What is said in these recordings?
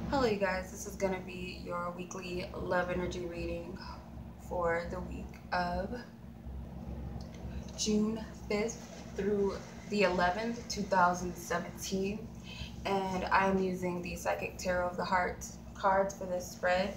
Hello, you guys. This is going to be your weekly love energy reading for the week of June 5th through the 11th, 2017. And I'm using the Psychic Tarot of the Heart cards for this spread.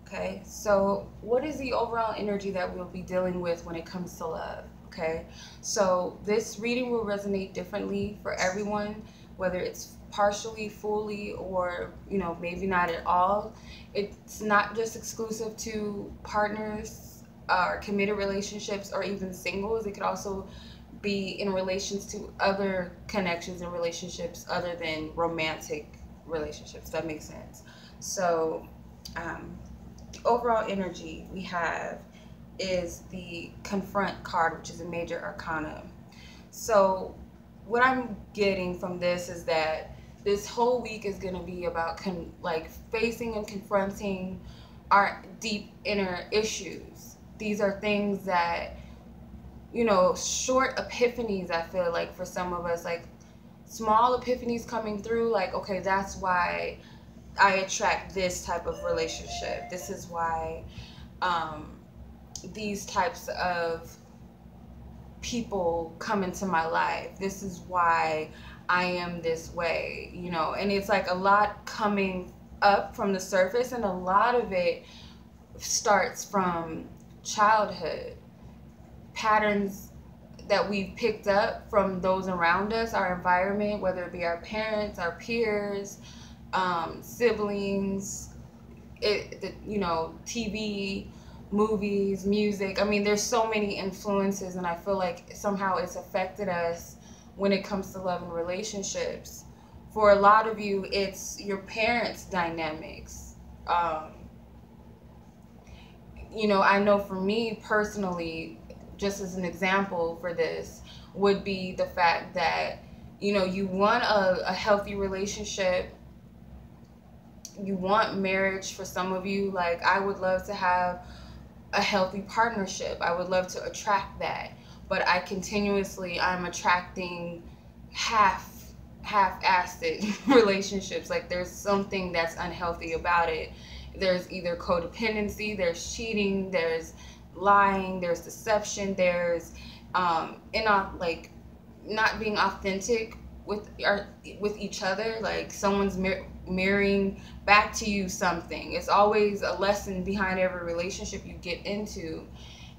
Okay, so what is the overall energy that we'll be dealing with when it comes to love? Okay, so this reading will resonate differently for everyone, whether it's partially, fully, or maybe not at all. It's not just exclusive to partners or committed relationships or even singles. It could also be in relations to other connections and relationships other than romantic relationships. That makes sense. So the overall energy we have is the Confront card, which is a major arcana. So what I'm getting from this is that this whole week is going to be about facing and confronting our deep inner issues. These are things that, short epiphanies, I feel like for some of us, like small epiphanies coming through, like, okay, that's why I attract this type of relationship. This is why these types of people come into my life. This is why I am this way, and it's like a lot coming up from the surface, and a lot of it starts from childhood patterns that we've picked up from those around us, our environment, whether it be our parents, our peers, siblings, TV, movies, music. I mean, there's so many influences, and I feel like somehow it's affected us when it comes to love and relationships. For a lot of you, it's your parents' dynamics. I know for me personally, just as an example for this, would be the fact that, you want a healthy relationship. You want marriage for some of you. Like, I would love to have a healthy partnership. I would love to attract that. But I'm attracting half-assed relationships. Like, there's something that's unhealthy about it. There's either codependency, there's cheating, there's lying, there's deception, there's not being authentic with each other. Like, someone's mirroring back to you something. It's always a lesson behind every relationship you get into.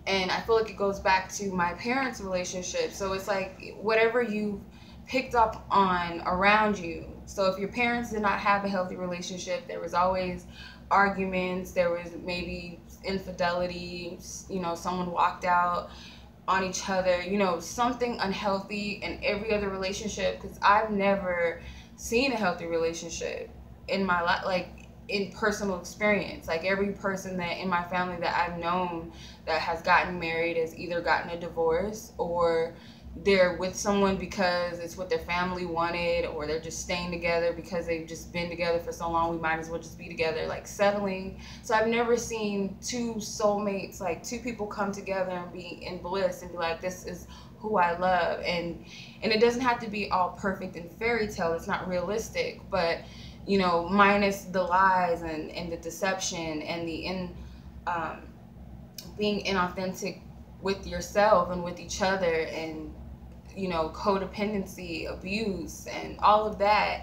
And I feel like it goes back to my parents' relationship. So it's like whatever you picked up on around you. So if your parents did not have a healthy relationship, there was always arguments, there was maybe infidelity, someone walked out on each other, something unhealthy in every other relationship, because I've never seen a healthy relationship in my life, like in personal experience. Like, every person that in my family that I've known that has gotten married has either gotten a divorce, or they're with someone because it's what their family wanted, or they're just staying together because they've just been together for so long, we might as well just be together, like settling. So I've never seen two soulmates, like two people come together and be in bliss and be like, this is who I love. And it doesn't have to be all perfect and fairy tale. It's not realistic, but minus the lies and the deception and the being inauthentic with yourself and with each other, and codependency, abuse, and all of that,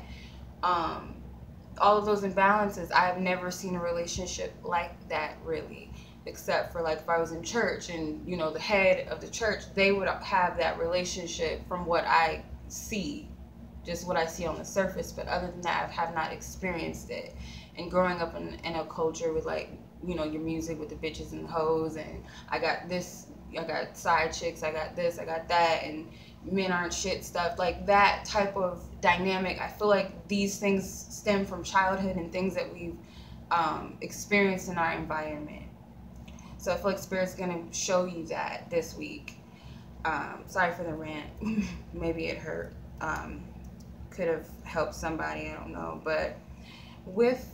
all of those imbalances. I've never seen a relationship like that, really, except for like if I was in church and the head of the church, they would have that relationship from what I see, just what I see on the surface. But other than that, I have not experienced it. And growing up in a culture with, like, your music with the bitches and the hoes, and I got this, I got side chicks, I got this, I got that, and men aren't shit stuff, like that type of dynamic. I feel like these things stem from childhood and things that we've experienced in our environment. So I feel like Spirit's gonna show you that this week. Sorry for the rant. Maybe it hurt. Could have helped somebody, I don't know. But with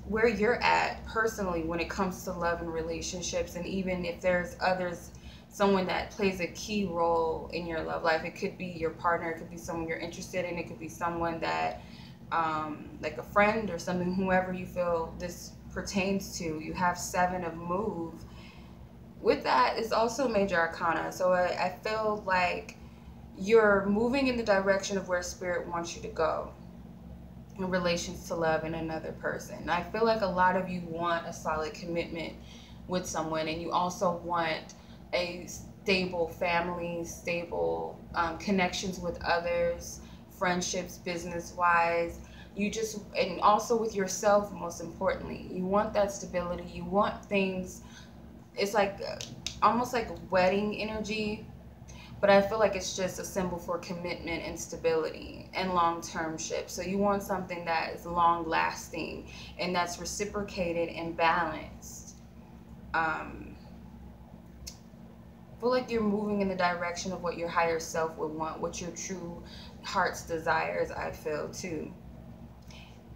where you're at personally when it comes to love and relationships, and even if there's others, someone that plays a key role in your love life, it could be your partner, it could be someone you're interested in, it could be someone that like a friend or something, whoever you feel this pertains to. You have 7 of move. With that, it's also major arcana. So I feel like you're moving in the direction of where spirit wants you to go in relations to love and another person. I feel like a lot of you want a solid commitment with someone, and you also want a stable family, stable connections with others, friendships, business wise. You just, and also with yourself, most importantly, you want that stability. You want things, it's like almost like wedding energy, but I feel like it's just a symbol for commitment and stability and long-term-ship. So you want something that is long-lasting and that's reciprocated and balanced. I feel like you're moving in the direction of what your higher self would want, what your true heart's desires, I feel, too.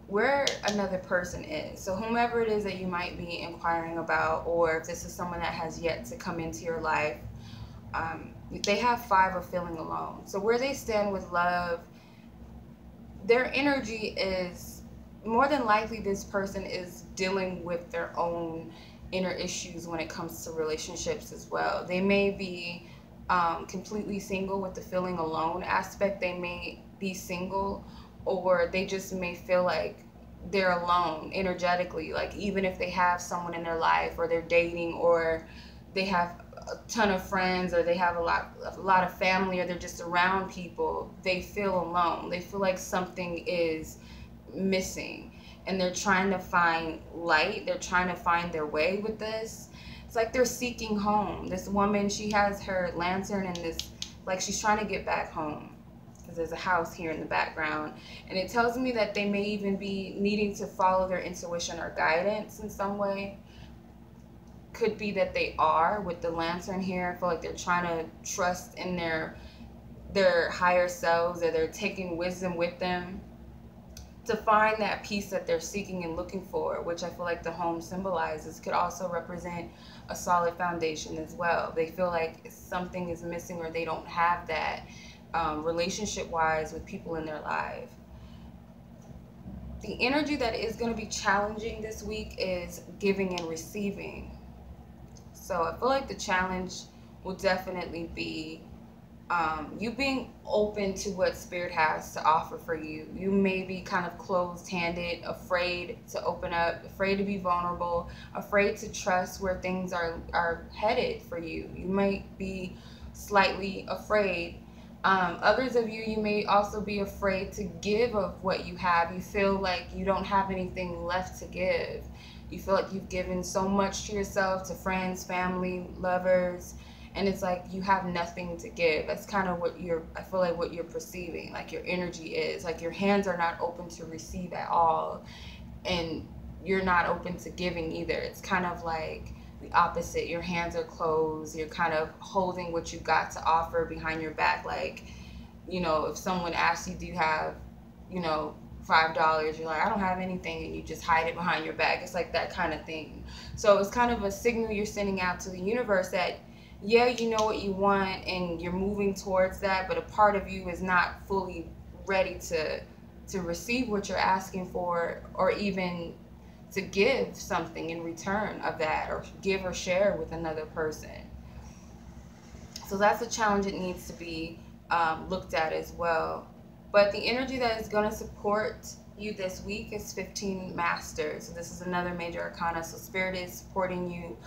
Where another person is. So whomever it is that you might be inquiring about, or if this is someone that has yet to come into your life, they have 5 of feeling alone. So where they stand with love, their energy is more than likely this person is dealing with their own inner issues when it comes to relationships as well. They may be completely single with the feeling alone aspect. They may be single, or they just may feel like they're alone energetically. Like even if they have someone in their life, or they're dating, or they have a ton of friends, or they have a lot of family, or they're just around people, they feel alone. They feel like something is missing, and they're trying to find light. They're trying to find their way with this. It's like they're seeking home. This woman, she has her lantern and this, like she's trying to get back home, because there's a house here in the background, and it tells me that they may even be needing to follow their intuition or guidance in some way. Could be that they are with the lantern here. I feel like they're trying to trust in their higher selves, or they're taking wisdom with them to find that peace that they're seeking and looking for, which I feel like the home symbolizes. Could also represent a solid foundation as well. They feel like something is missing, or they don't have that relationship wise with people in their life. The energy that is going to be challenging this week is giving and receiving. So I feel like the challenge will definitely be you being open to what spirit has to offer for you. You may be kind of closed-handed, afraid to open up, afraid to be vulnerable, afraid to trust where things are headed for you. You might be slightly afraid. Others of you may also be afraid to give of what you have. You feel like you don't have anything left to give. You feel like you've given so much to yourself, to friends, family, lovers, and it's like you have nothing to give. That's kind of what I feel like what you're perceiving, like your energy is. Like your hands are not open to receive at all, and you're not open to giving either. It's kind of like the opposite. Your hands are closed. You're kind of holding what you got to offer behind your back. Like, you know, if someone asks you, do you have, you know, $5, you're like, I don't have anything, and you just hide it behind your back. It's like that kind of thing. So it's kind of a signal you're sending out to the universe that, yeah, you know what you want and you're moving towards that, but a part of you is not fully ready to receive what you're asking for, or even to give something in return of that, or give or share with another person. So that's a challenge that needs to be looked at as well. But the energy that is going to support you this week is 15 Masters. So this is another major arcana. So Spirit is supporting you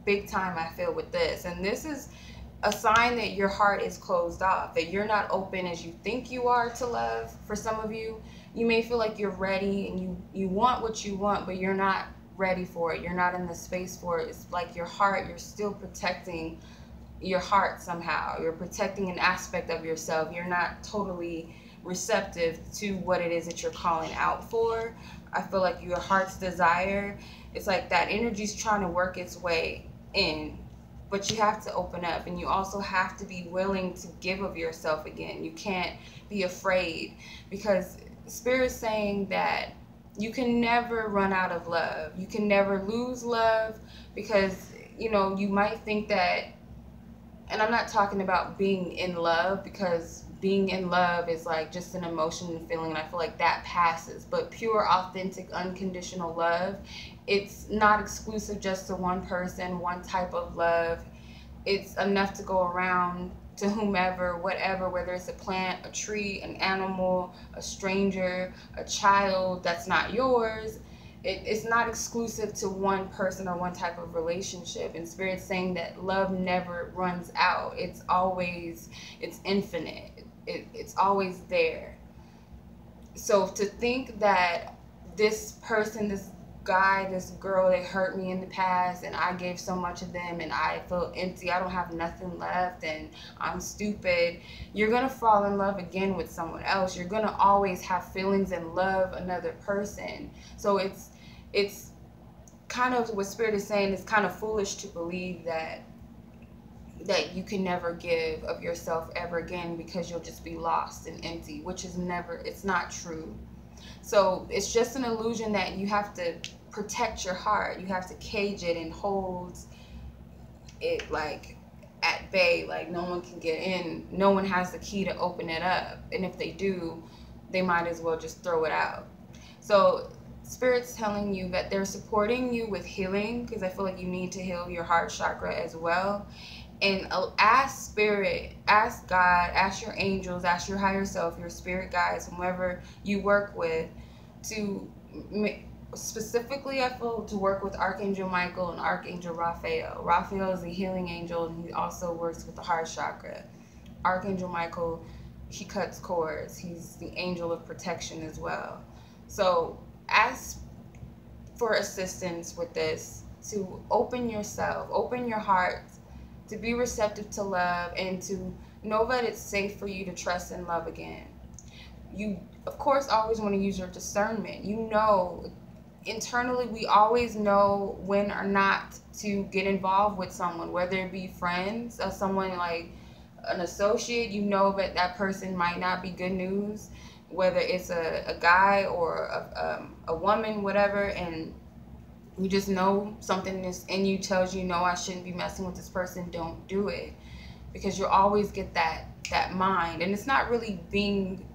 big time, I feel, with this. And this is a sign that your heart is closed off, that you're not open as you think you are to love. For some of you, you may feel like you're ready and you want what you want, but you're not ready for it. You're not in the space for it. It's like your heart, you're still protecting your heart somehow. You're protecting an aspect of yourself. You're not totally receptive to what it is that you're calling out for. I feel like your heart's desire, it's like that energy's trying to work its way in, but you have to open up, and you also have to be willing to give of yourself again. You can't be afraid, because Spirit's saying that you can never run out of love. You can never lose love, because, you know, you might think that, and I'm not talking about being in love, because being in love is like just an emotion and feeling, and I feel like that passes. But pure, authentic, unconditional love, it's not exclusive just to one person, one type of love. It's enough to go around to whomever, whatever, whether it's a plant, a tree, an animal, a stranger, a child that's not yours. It's not exclusive to one person or one type of relationship. And Spirit's saying that love never runs out. It's always, it's infinite. It's always there. So to think that this person, this guy, this girl, they hurt me in the past and I gave so much of them and I feel empty, I don't have nothing left and I'm stupid, you're gonna fall in love again with someone else. You're gonna always have feelings and love another person. So it's kind of what Spirit is saying, it's kind of foolish to believe that you can never give of yourself ever again, because you'll just be lost and empty, which is never, it's not true. So it's just an illusion that you have to protect your heart. You have to cage it and hold it like at bay, like no one can get in. No one has the key to open it up. And if they do, they might as well just throw it out. So Spirit's telling you that they're supporting you with healing, because I feel like you need to heal your heart chakra as well. And ask Spirit, ask God, ask your angels, ask your higher self, your spirit guides, whomever you work with, to specifically, I feel, to work with Archangel Michael and Archangel Raphael. Raphael is a healing angel, and he also works with the heart chakra. Archangel Michael, he cuts cords. He's the angel of protection as well. So ask for assistance with this, to open yourself, open your heart, to be receptive to love, and to know that it's safe for you to trust and love again. You, of course, always want to use your discernment. You know, internally, we always know when or not to get involved with someone, whether it be friends or someone like an associate. You know that that person might not be good news, whether it's a guy or a woman, whatever, and you just know something is in you tells you, no, I shouldn't be messing with this person, don't do it. Because you'll always get that mind. And it's not really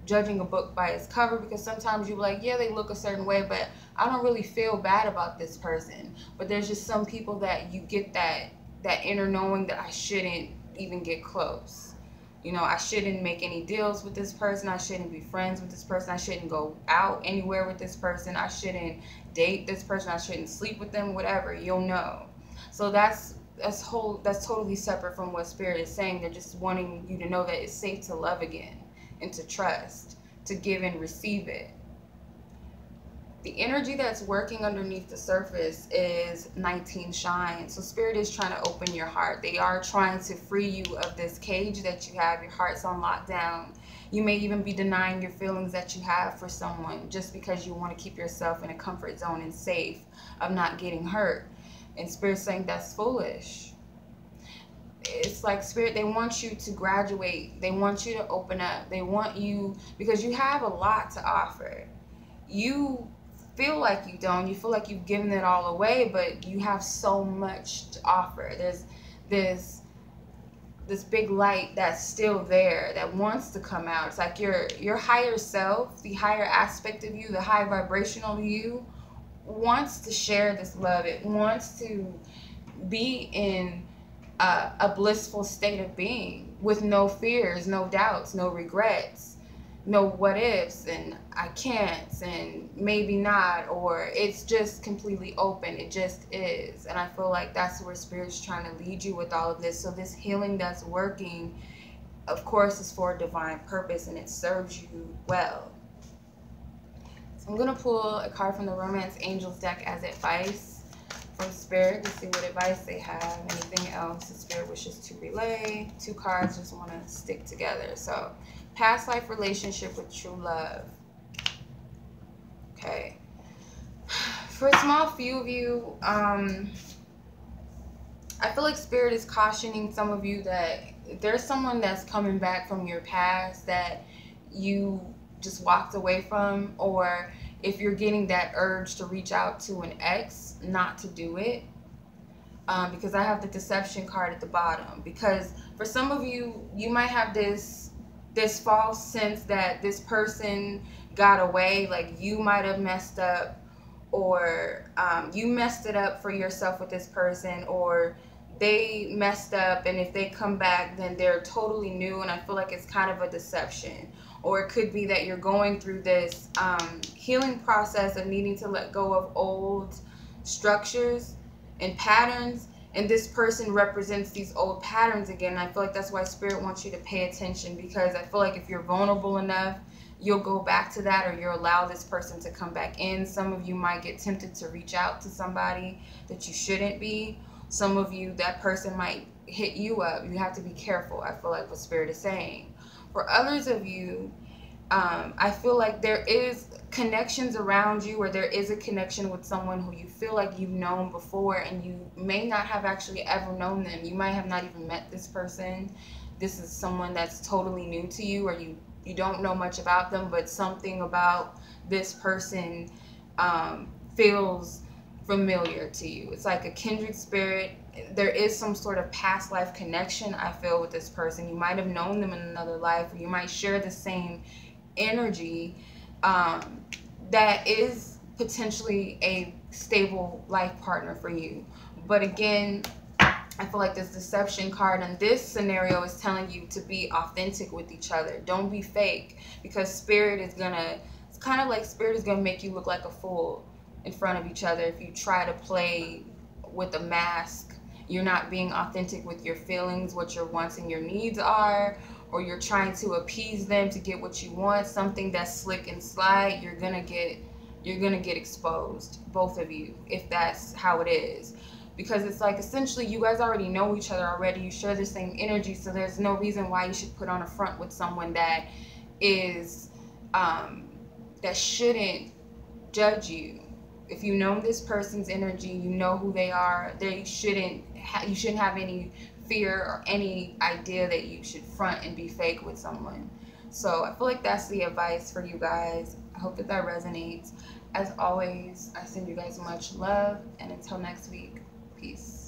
judging a book by its cover, because sometimes you're like, yeah, they look a certain way, but I don't really feel bad about this person. But there's just some people that you get that inner knowing that I shouldn't even get close. You know, I shouldn't make any deals with this person. I shouldn't be friends with this person. I shouldn't go out anywhere with this person. I shouldn't date this person. I shouldn't sleep with them, whatever. You'll know. So that's totally separate from what Spirit is saying. They're just wanting you to know that it's safe to love again and to trust, to give and receive it. The energy that's working underneath the surface is 19 shine. So Spirit is trying to open your heart. They are trying to free you of this cage that you have. Your heart's on lockdown. You may even be denying your feelings that you have for someone just because you want to keep yourself in a comfort zone and safe of not getting hurt. And Spirit's saying that's foolish. It's like Spirit, they want you to graduate. They want you to open up. They want you, because you have a lot to offer. You feel like you don't. You feel like you've given it all away, but you have so much to offer. There's this big light that's still there that wants to come out. It's like your higher self, the higher aspect of you, the high vibrational you, wants to share this love. It wants to be in a blissful state of being with no fears, no doubts, no regrets, no what ifs and I can'ts and maybe not, or it's just completely open. It just is. And I feel like that's where Spirit's trying to lead you with all of this. So this healing that's working, of course, is for a divine purpose, and it serves you well. So I'm going to pull a card from the Romance Angels deck as advice from Spirit to see what advice they have. Anything else the Spirit wishes to relay. 2 cards just want to stick together. So past life relationship with true love. Okay. For a small few of you, I feel like Spirit is cautioning some of you that there's someone that's coming back from your past that you just walked away from, or if you're getting that urge to reach out to an ex, not to do it. Because I have the deception card at the bottom. Because for some of you, you might have this this false sense that this person got away, like you might have messed up, or you messed it up for yourself with this person, or they messed up, and if they come back then they're totally new. And I feel like it's kind of a deception. Or it could be that you're going through this healing process of needing to let go of old structures and patterns, and this person represents these old patterns again. And I feel like that's why Spirit wants you to pay attention, because I feel like if you're vulnerable enough, you'll go back to that, or you'll allow this person to come back in. Some of you might get tempted to reach out to somebody that you shouldn't be. Some of you, that person might hit you up. You have to be careful, I feel like, what Spirit is saying. For others of you, I feel like there is connections around you, or there is a connection with someone who you feel like you've known before, and you may not have actually ever known them. You might have not even met this person. This is someone that's totally new to you, or you don't know much about them, but something about this person feels familiar to you. It's like a kindred spirit. There is some sort of past life connection, I feel, with this person. You might have known them in another life, or you might share the same energy that is potentially a stable life partner for you. But again, I feel like this deception card in this scenario is telling you to be authentic with each other. Don't be fake, because Spirit is gonna, it's kind of like Spirit is gonna make you look like a fool in front of each other if you try to play with a mask. You're not being authentic with your feelings, what your wants and your needs are, or you're trying to appease them to get what you want, something that's slick and sly. You're gonna get exposed, both of you, if that's how it is. Because it's like, essentially, you guys already know each other already. You share the same energy, so there's no reason why you should put on a front with someone that is that shouldn't judge you. If you know this person's energy, you know who they are. You shouldn't have any fear or any idea that you should front and be fake with someone. So I feel like that's the advice for you guys. I hope that resonates. As always, I send you guys much love, and until next week, peace.